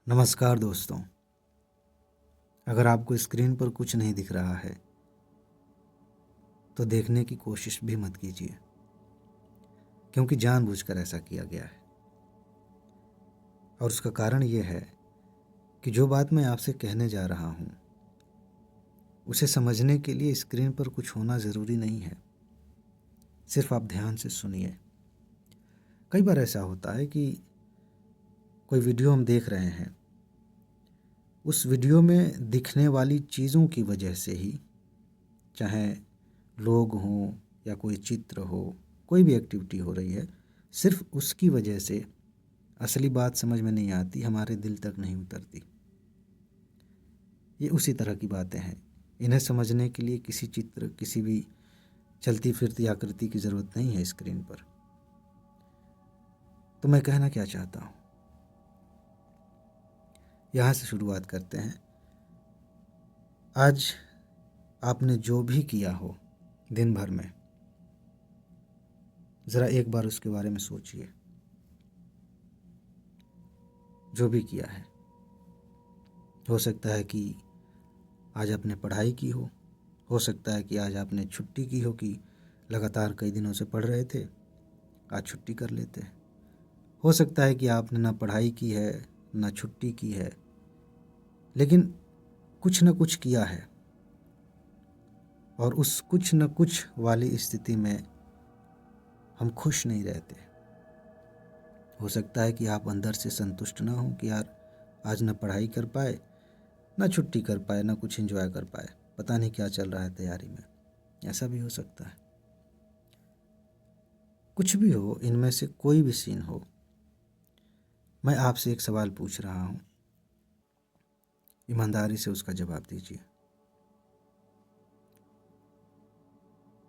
नमस्कार दोस्तों। अगर आपको स्क्रीन पर कुछ नहीं दिख रहा है तो देखने की कोशिश भी मत कीजिए, क्योंकि जानबूझकर ऐसा किया गया है। और उसका कारण ये है कि जो बात मैं आपसे कहने जा रहा हूँ उसे समझने के लिए स्क्रीन पर कुछ होना ज़रूरी नहीं है। सिर्फ आप ध्यान से सुनिए। कई बार ऐसा होता है कि कोई वीडियो हम देख रहे हैं, उस वीडियो में दिखने वाली चीज़ों की वजह से ही, चाहे लोग हों या कोई चित्र हो, कोई भी एक्टिविटी हो रही है, सिर्फ उसकी वजह से असली बात समझ में नहीं आती, हमारे दिल तक नहीं उतरती। ये उसी तरह की बातें हैं। इन्हें समझने के लिए किसी चित्र, किसी भी चलती फिरती आकृति की ज़रूरत नहीं है स्क्रीन पर। तो मैं कहना क्या चाहता हूँ, यहाँ से शुरुआत करते हैं। आज आपने जो भी किया हो दिन भर में, ज़रा एक बार उसके बारे में सोचिए। जो भी किया है, हो सकता है कि आज आपने पढ़ाई की हो सकता है कि आज आपने छुट्टी की हो, कि लगातार कई दिनों से पढ़ रहे थे, आज छुट्टी कर लेते हैं। हो सकता है कि आपने ना पढ़ाई की है ना छुट्टी की है, लेकिन कुछ न कुछ किया है। और उस कुछ न कुछ वाली स्थिति में हम खुश नहीं रहते। हो सकता है कि आप अंदर से संतुष्ट ना हो कि यार आज ना पढ़ाई कर पाए, ना छुट्टी कर पाए, ना कुछ एंजॉय कर पाए, पता नहीं क्या चल रहा है तैयारी में। ऐसा भी हो सकता है। कुछ भी हो, इनमें से कोई भी सीन हो, मैं आपसे एक सवाल पूछ रहा हूँ, ईमानदारी से उसका जवाब दीजिए।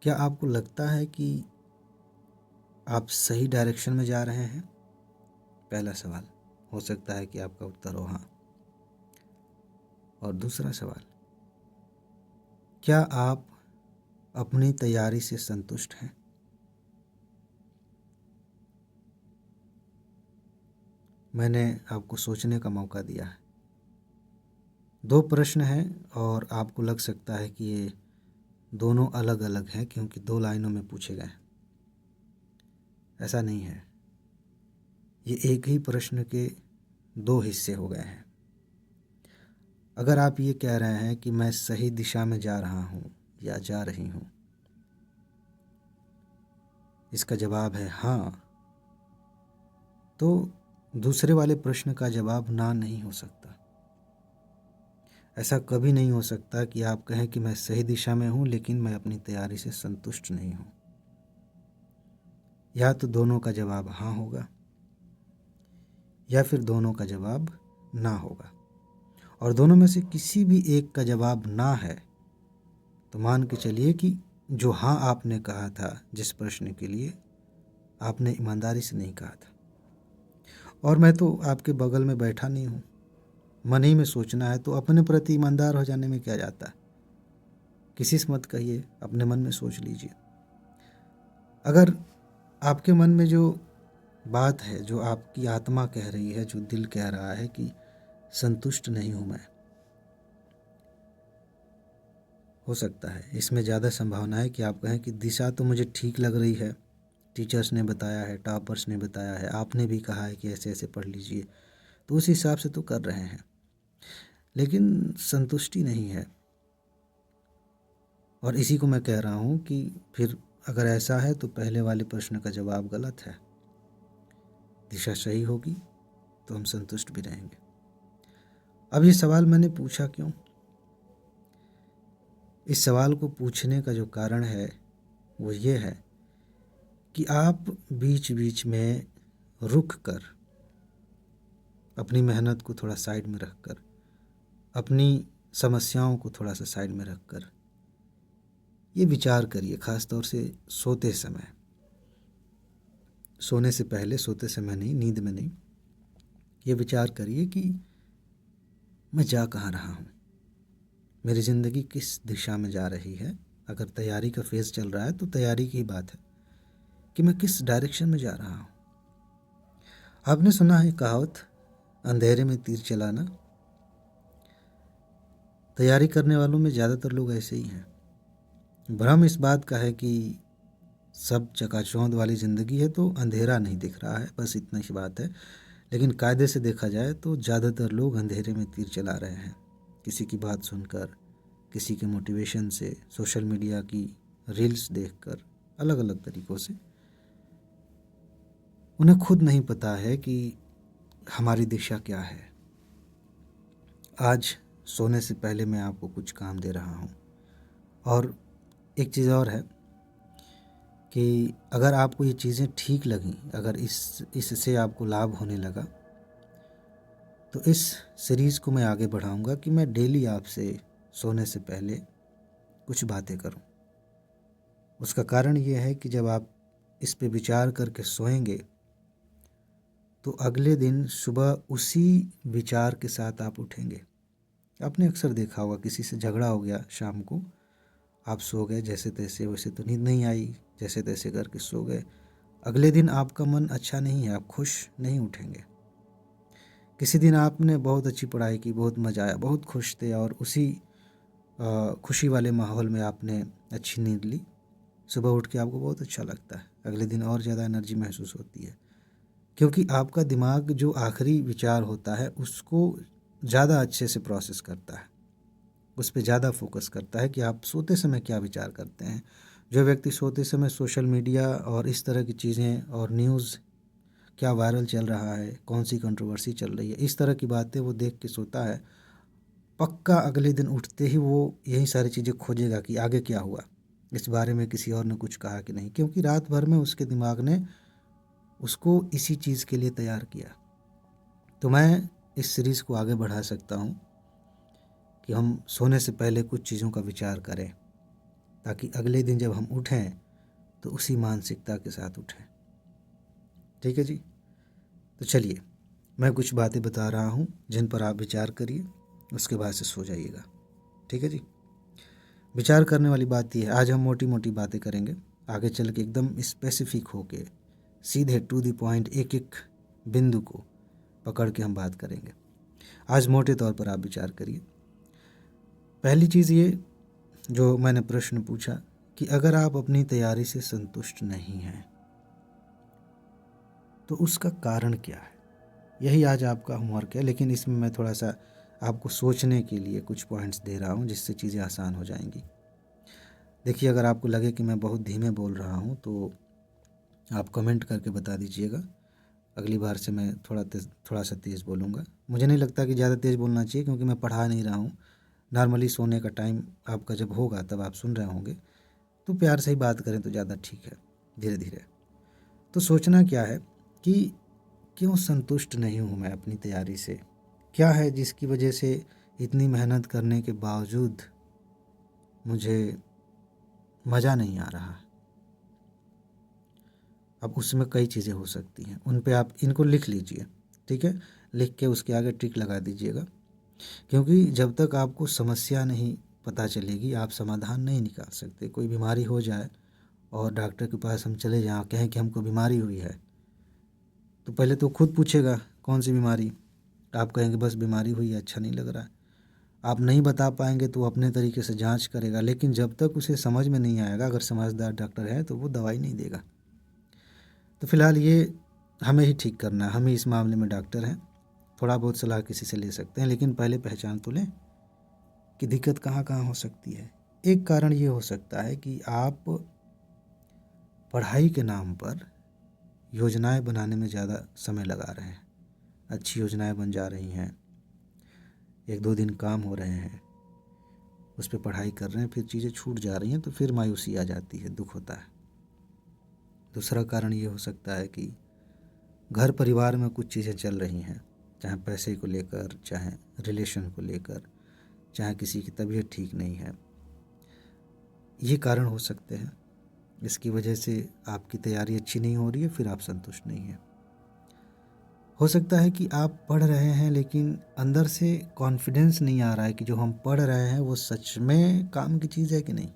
क्या आपको लगता है कि आप सही डायरेक्शन में जा रहे हैं? पहला सवाल। हो सकता है कि आपका उत्तर हो हाँ। और दूसरा सवाल, क्या आप अपनी तैयारी से संतुष्ट हैं? मैंने आपको सोचने का मौका दिया है। दो प्रश्न हैं और आपको लग सकता है कि ये दोनों अलग अलग हैं, क्योंकि दो लाइनों में पूछे गए हैं। ऐसा नहीं है। ये एक ही प्रश्न के दो हिस्से हो गए हैं। अगर आप ये कह रहे हैं कि मैं सही दिशा में जा रहा हूँ या जा रही हूँ, इसका जवाब है हाँ, तो दूसरे वाले प्रश्न का जवाब ना नहीं हो सकता। ऐसा कभी नहीं हो सकता कि आप कहें कि मैं सही दिशा में हूँ लेकिन मैं अपनी तैयारी से संतुष्ट नहीं हूँ। या तो दोनों का जवाब हाँ होगा या फिर दोनों का जवाब ना होगा। और दोनों में से किसी भी एक का जवाब ना है तो मान के चलिए कि जो हाँ आपने कहा था जिस प्रश्न के लिए, आपने ईमानदारी से नहीं कहा था। और मैं तो आपके बगल में बैठा नहीं हूँ। मन ही में सोचना है तो अपने प्रति ईमानदार हो जाने में क्या जाता है। किसी से मत कहिए, अपने मन में सोच लीजिए। अगर आपके मन में जो बात है, जो आपकी आत्मा कह रही है, जो दिल कह रहा है कि संतुष्ट नहीं हूँ मैं, हो सकता है इसमें ज़्यादा संभावना है कि आप कहें कि दिशा तो मुझे ठीक लग रही है, टीचर्स ने बताया है, टॉपर्स ने बताया है, आपने भी कहा है कि ऐसे ऐसे पढ़ लीजिए, तो उस हिसाब से तो कर रहे हैं, लेकिन संतुष्टि नहीं है। और इसी को मैं कह रहा हूँ कि फिर अगर ऐसा है तो पहले वाले प्रश्न का जवाब गलत है। दिशा सही होगी तो हम संतुष्ट भी रहेंगे। अब ये सवाल मैंने पूछा क्यों? इस सवाल को पूछने का जो कारण है वो ये है कि आप बीच बीच में रुक कर, अपनी मेहनत को थोड़ा साइड में रख कर, अपनी समस्याओं को थोड़ा सा साइड में रख कर ये विचार करिए, ख़ास तौर से सोते समय, सोने से पहले, सोते समय नहीं, नींद में नहीं, ये विचार करिए कि मैं जा कहाँ रहा हूँ, मेरी ज़िंदगी किस दिशा में जा रही है। अगर तैयारी का फेज़ चल रहा है तो तैयारी की बात है कि मैं किस डायरेक्शन में जा रहा हूँ। आपने सुना है कहावत, अंधेरे में तीर चलाना। तैयारी करने वालों में ज़्यादातर लोग ऐसे ही हैं। भ्रम इस बात का है कि सब चकाचौंध वाली ज़िंदगी है तो अंधेरा नहीं दिख रहा है, बस इतना ही बात है। लेकिन कायदे से देखा जाए तो ज़्यादातर लोग अंधेरे में तीर चला रहे हैं, किसी की बात सुनकर, किसी के मोटिवेशन से, सोशल मीडिया की रील्स देखकर, अलग अलग तरीक़ों से। उन्हें खुद नहीं पता है कि हमारी दिशा क्या है। आज सोने से पहले मैं आपको कुछ काम दे रहा हूँ। और एक चीज़ और है कि अगर आपको ये चीज़ें ठीक लगीं, अगर इससे आपको लाभ होने लगा, तो इस सीरीज़ को मैं आगे बढ़ाऊंगा कि मैं डेली आपसे सोने से पहले कुछ बातें करूं। उसका कारण ये है कि जब आप इस पे विचार करके सोएंगे तो अगले दिन सुबह उसी विचार के साथ आप उठेंगे। आपने अक्सर देखा होगा, किसी से झगड़ा हो गया, शाम को आप सो गए जैसे तैसे, वैसे तो नींद नहीं आई, जैसे तैसे करके सो गए। अगले दिन आपका मन अच्छा नहीं है, आप खुश नहीं उठेंगे। किसी दिन आपने बहुत अच्छी पढ़ाई की, बहुत मज़ा आया, बहुत खुश थे और उसी खुशी वाले माहौल में आपने अच्छी नींद ली, सुबह उठ के आपको बहुत अच्छा लगता है, अगले दिन और ज़्यादा एनर्जी महसूस होती है। क्योंकि आपका दिमाग जो आखिरी विचार होता है उसको ज़्यादा अच्छे से प्रोसेस करता है, उस पर ज़्यादा फोकस करता है कि आप सोते समय क्या विचार करते हैं। जो व्यक्ति सोते समय सोशल मीडिया और इस तरह की चीज़ें और न्यूज़, क्या वायरल चल रहा है, कौन सी कंट्रोवर्सी चल रही है, इस तरह की बातें वो देख के सोता है, पक्का अगले दिन उठते ही वो यही सारी चीज़ें खोजेगा कि आगे क्या हुआ, इस बारे में किसी और ने कुछ कहा कि नहीं, क्योंकि रात भर में उसके दिमाग ने उसको इसी चीज़ के लिए तैयार किया। तो मैं इस सीरीज़ को आगे बढ़ा सकता हूँ कि हम सोने से पहले कुछ चीज़ों का विचार करें, ताकि अगले दिन जब हम उठें तो उसी मानसिकता के साथ उठें। ठीक है जी। तो चलिए, मैं कुछ बातें बता रहा हूँ जिन पर आप विचार करिए, उसके बाद से सो जाइएगा। ठीक है जी। विचार करने वाली बात यह है, आज हम मोटी मोटी बातें करेंगे, आगे चल के एकदम स्पेसिफिक होके सीधे टू द पॉइंट एक एक बिंदु को पकड़ के हम बात करेंगे। आज मोटे तौर पर आप विचार करिए। पहली चीज़ ये जो मैंने प्रश्न पूछा कि अगर आप अपनी तैयारी से संतुष्ट नहीं हैं तो उसका कारण क्या है, यही आज आपका होमवर्क है। लेकिन इसमें मैं थोड़ा सा आपको सोचने के लिए कुछ पॉइंट्स दे रहा हूँ जिससे चीज़ें आसान हो जाएंगी। देखिए, अगर आपको लगे कि मैं बहुत धीमे बोल रहा हूँ तो आप कमेंट करके बता दीजिएगा, अगली बार से मैं थोड़ा सा तेज़ बोलूँगा। मुझे नहीं लगता कि ज़्यादा तेज़ बोलना चाहिए, क्योंकि मैं पढ़ा नहीं रहा हूँ। नॉर्मली सोने का टाइम आपका जब होगा तब आप सुन रहे होंगे, तो प्यार से ही बात करें तो ज़्यादा ठीक है, धीरे धीरे। तो सोचना क्या है कि क्यों संतुष्ट नहीं हूँ मैं अपनी तैयारी से, क्या है जिसकी वजह से इतनी मेहनत करने के बावजूद मुझे मज़ा नहीं आ रहा। अब उसमें कई चीज़ें हो सकती हैं, उन पे आप इनको लिख लीजिए। ठीक है, लिख के उसके आगे टिक लगा दीजिएगा, क्योंकि जब तक आपको समस्या नहीं पता चलेगी आप समाधान नहीं निकाल सकते। कोई बीमारी हो जाए और डॉक्टर के पास हम चले जाएं, कहें कि हमको बीमारी हुई है, तो पहले तो खुद पूछेगा कौन सी बीमारी, आप कहेंगे बस बीमारी हुई है, अच्छा नहीं लग रहा है। आप नहीं बता पाएंगे तो वो अपने तरीके से जांच करेगा, लेकिन जब तक उसे समझ में नहीं आएगा, अगर समझदार डॉक्टर है तो वो दवाई नहीं देगा। तो फिलहाल ये हमें ही ठीक करना है, हम ही इस मामले में डॉक्टर हैं। थोड़ा बहुत सलाह किसी से ले सकते हैं, लेकिन पहले पहचान तो लें कि दिक्कत कहाँ कहाँ हो सकती है। एक कारण ये हो सकता है कि आप पढ़ाई के नाम पर योजनाएं बनाने में ज़्यादा समय लगा रहे हैं। अच्छी योजनाएं बन जा रही हैं, एक दो दिन काम हो रहे हैं, उस पर पढ़ाई कर रहे हैं, फिर चीज़ें छूट जा रही हैं, तो फिर मायूसी आ जाती है, दुख होता है। दूसरा कारण ये हो सकता है कि घर परिवार में कुछ चीज़ें चल रही हैं, चाहे पैसे को लेकर, चाहे रिलेशन को लेकर, चाहे किसी की तबीयत ठीक नहीं है। ये कारण हो सकते हैं, इसकी वजह से आपकी तैयारी अच्छी नहीं हो रही है, फिर आप संतुष्ट नहीं हैं। हो सकता है कि आप पढ़ रहे हैं लेकिन अंदर से कॉन्फिडेंस नहीं आ रहा है कि जो हम पढ़ रहे हैं वो सच में काम की चीज़ है कि नहीं।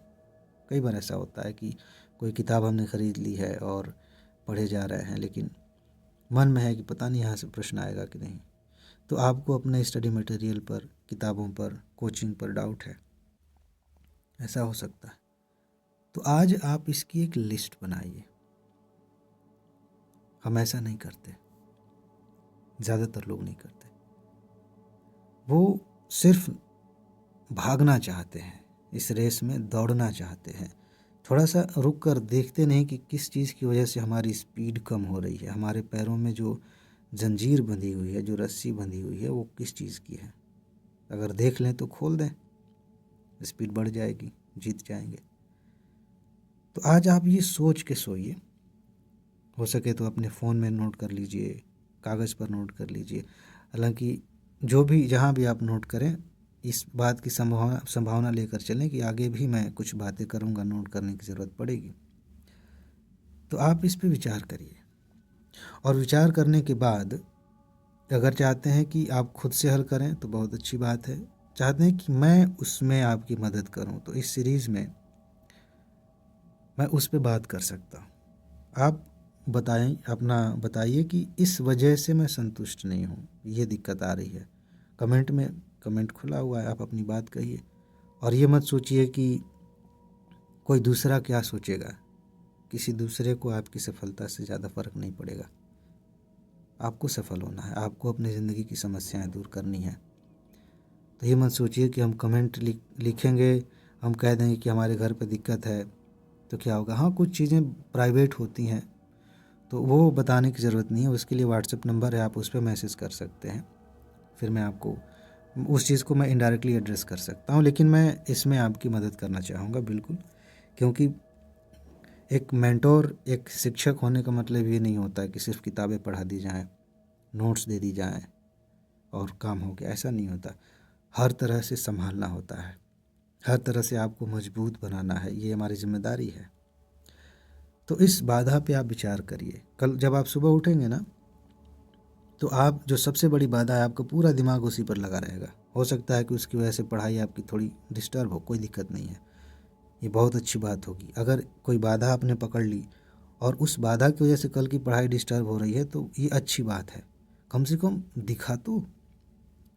कई बार ऐसा होता है कि कोई किताब हमने ख़रीद ली है और पढ़े जा रहे हैं, लेकिन मन में है कि पता नहीं यहाँ से प्रश्न आएगा कि नहीं। तो आपको अपने स्टडी मटेरियल पर, किताबों पर, कोचिंग पर डाउट है, ऐसा हो सकता है। तो आज आप इसकी एक लिस्ट बनाइए। हम ऐसा नहीं करते, ज़्यादातर लोग नहीं करते। वो सिर्फ भागना चाहते हैं, इस रेस में दौड़ना चाहते हैं, थोड़ा सा रुक कर देखते नहीं कि किस चीज़ की वजह से हमारी स्पीड कम हो रही है, हमारे पैरों में जो जंजीर बंधी हुई है, जो रस्सी बंधी हुई है, वो किस चीज़ की है। अगर देख लें तो खोल दें, स्पीड बढ़ जाएगी, जीत जाएंगे। तो आज आप ये सोच के सोइए, हो सके तो अपने फ़ोन में नोट कर लीजिए, कागज़ पर नोट कर लीजिए। हालांकि जो भी जहाँ भी आप नोट करें, इस बात की संभावना लेकर चलें कि आगे भी मैं कुछ बातें करूँगा, नोट करने की ज़रूरत पड़ेगी। तो आप इस पे विचार करिए, और विचार करने के बाद अगर चाहते हैं कि आप खुद से हल करें तो बहुत अच्छी बात है, चाहते हैं कि मैं उसमें आपकी मदद करूं तो इस सीरीज़ में मैं उस पे बात कर सकता हूं। आप बताइए कि इस वजह से मैं संतुष्ट नहीं हूं, ये दिक्कत आ रही है। कमेंट में, कमेंट खुला हुआ है, आप अपनी बात कहिए। और ये मत सोचिए कि कोई दूसरा क्या सोचेगा, किसी दूसरे को आपकी सफलता से ज़्यादा फ़र्क नहीं पड़ेगा। आपको सफल होना है, आपको अपनी ज़िंदगी की समस्याएं दूर करनी है। तो ये मत सोचिए कि हम कमेंट लिखेंगे, हम कह देंगे कि हमारे घर पे दिक्कत है तो क्या होगा। हाँ, कुछ चीज़ें प्राइवेट होती हैं तो वो बताने की ज़रूरत नहीं है, उसके लिए व्हाट्सएप नंबर है, आप उस पर मैसेज कर सकते हैं। फिर मैं आपको उस चीज़ को मैं इनडायरेक्टली एड्रेस कर सकता हूँ, लेकिन मैं इसमें आपकी मदद करना चाहूँगा बिल्कुल। क्योंकि एक मेंटोर, एक शिक्षक होने का मतलब ये नहीं होता है कि सिर्फ किताबें पढ़ा दी जाएँ, नोट्स दे दी जाएँ और काम हो गया, ऐसा नहीं होता। हर तरह से संभालना होता है, हर तरह से आपको मजबूत बनाना है, ये हमारी जिम्मेदारी है। तो इस बाधा पे आप विचार करिए। कल जब आप सुबह उठेंगे ना, तो आप जो सबसे बड़ी बाधा है, आपका पूरा दिमाग उसी पर लगा रहेगा। हो सकता है कि उसकी वजह से पढ़ाई आपकी थोड़ी डिस्टर्ब हो, कोई दिक्कत नहीं है, ये बहुत अच्छी बात होगी। अगर कोई बाधा आपने पकड़ ली और उस बाधा की वजह से कल की पढ़ाई डिस्टर्ब हो रही है तो ये अच्छी बात है। कम से कम दिखा तो,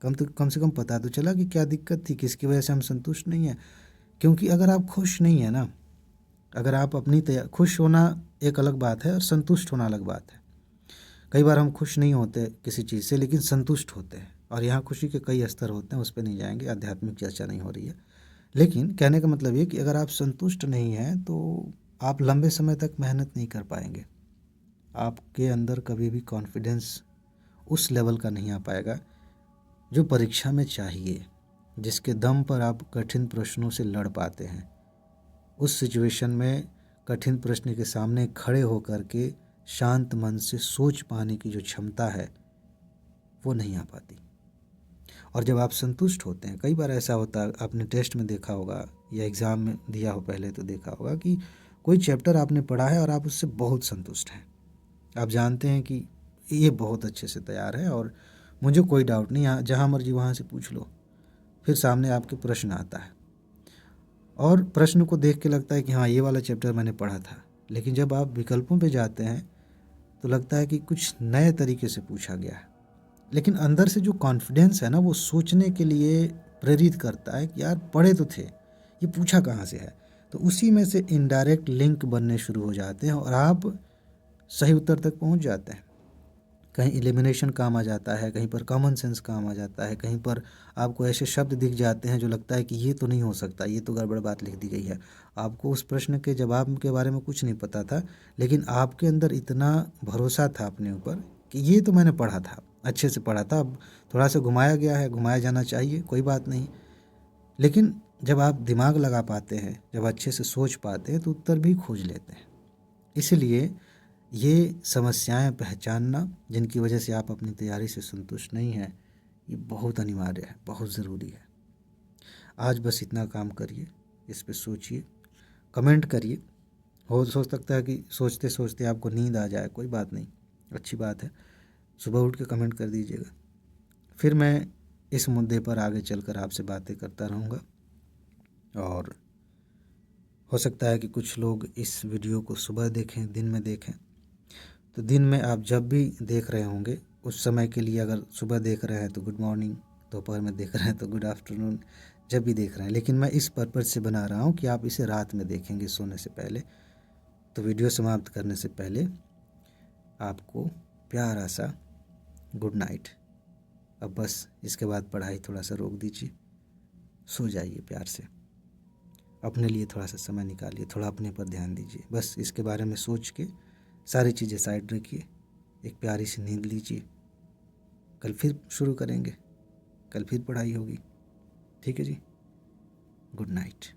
कम से कम पता तो चला कि क्या दिक्कत थी, किसकी वजह से हम संतुष्ट नहीं हैं। क्योंकि अगर आप खुश नहीं हैं ना, अगर आप अपनी खुश होना एक अलग बात है और संतुष्ट होना अलग बात है। कई बार हम खुश नहीं होते किसी चीज़ से, लेकिन संतुष्ट होते हैं, और यहाँ खुशी के कई स्तर होते हैं, उस पर नहीं जाएंगे, आध्यात्मिक चर्चा नहीं हो रही है। लेकिन कहने का मतलब ये कि अगर आप संतुष्ट नहीं हैं तो आप लंबे समय तक मेहनत नहीं कर पाएंगे, आपके अंदर कभी भी कॉन्फिडेंस उस लेवल का नहीं आ पाएगा जो परीक्षा में चाहिए, जिसके दम पर आप कठिन प्रश्नों से लड़ पाते हैं। उस सिचुएशन में कठिन प्रश्न के सामने खड़े होकर के शांत मन से सोच पाने की जो क्षमता है वो नहीं आ पाती। और जब आप संतुष्ट होते हैं, कई बार ऐसा होता है, आपने टेस्ट में देखा होगा या एग्ज़ाम में दिया हो पहले तो देखा होगा कि कोई चैप्टर आपने पढ़ा है और आप उससे बहुत संतुष्ट हैं। आप जानते हैं कि ये बहुत अच्छे से तैयार है और मुझे कोई डाउट नहीं, यहाँ जहाँ मर्जी वहाँ से पूछ लो। फिर सामने आपके प्रश्न आता है और प्रश्न को देख के लगता है कि हाँ, ये वाला चैप्टर मैंने पढ़ा था। लेकिन जब आप विकल्पों पे जाते हैं तो लगता है कि कुछ नए तरीके से पूछा गया है। लेकिन अंदर से जो कॉन्फिडेंस है ना, वो सोचने के लिए प्रेरित करता है कि यार पढ़े तो थे, ये पूछा कहाँ से है। तो उसी में से इनडायरेक्ट लिंक बनने शुरू हो जाते हैं और आप सही उत्तर तक पहुँच जाते हैं। कहीं एलिमिनेशन काम आ जाता है, कहीं पर कॉमन सेंस काम आ जाता है, कहीं पर आपको ऐसे शब्द दिख जाते हैं जो लगता है कि ये तो नहीं हो सकता, ये तो गड़बड़ बात लिख दी गई है। आपको उस प्रश्न के जवाब के बारे में कुछ नहीं पता था, लेकिन आपके अंदर इतना भरोसा था अपने ऊपर कि ये तो मैंने पढ़ा था, अच्छे से पढ़ा था, अब थोड़ा सा घुमाया गया है, घुमाया जाना चाहिए, कोई बात नहीं। लेकिन जब आप दिमाग लगा पाते हैं, जब अच्छे से सोच पाते हैं तो उत्तर भी खोज लेते हैं। इसलिए ये समस्याएं पहचानना जिनकी वजह से आप अपनी तैयारी से संतुष्ट नहीं हैं, ये बहुत अनिवार्य है, बहुत ज़रूरी है। आज बस इतना काम करिए, इस पे सोचिए, कमेंट करिए। हो सकता है कि सोचते सोचते आपको नींद आ जाए, कोई बात नहीं, अच्छी बात है, सुबह उठ के कमेंट कर दीजिएगा। फिर मैं इस मुद्दे पर आगे चलकर आपसे बातें करता रहूँगा। और हो सकता है कि कुछ लोग इस वीडियो को सुबह देखें, दिन में देखें। तो दिन में आप जब भी देख रहे होंगे उस समय के लिए अगर सुबह देख रहे हैं तो गुड मॉर्निंग, दोपहर में देख रहे हैं तो गुड आफ्टरनून, जब भी देख रहे हैं। लेकिन मैं इस पर्पज़ से बना रहा हूँ कि आप इसे रात में देखेंगे सोने से पहले। तो वीडियो समाप्त करने से पहले आपको प्यारा सा गुड नाइट। अब बस इसके बाद पढ़ाई थोड़ा सा रोक दीजिए, सो जाइए प्यार से, अपने लिए थोड़ा सा समय निकालिए, थोड़ा अपने पर ध्यान दीजिए। बस इसके बारे में सोच के सारी चीज़ें साइड रखिए, एक प्यारी सी नींद लीजिए। कल फिर शुरू करेंगे, कल फिर पढ़ाई होगी। ठीक है जी, गुड नाइट।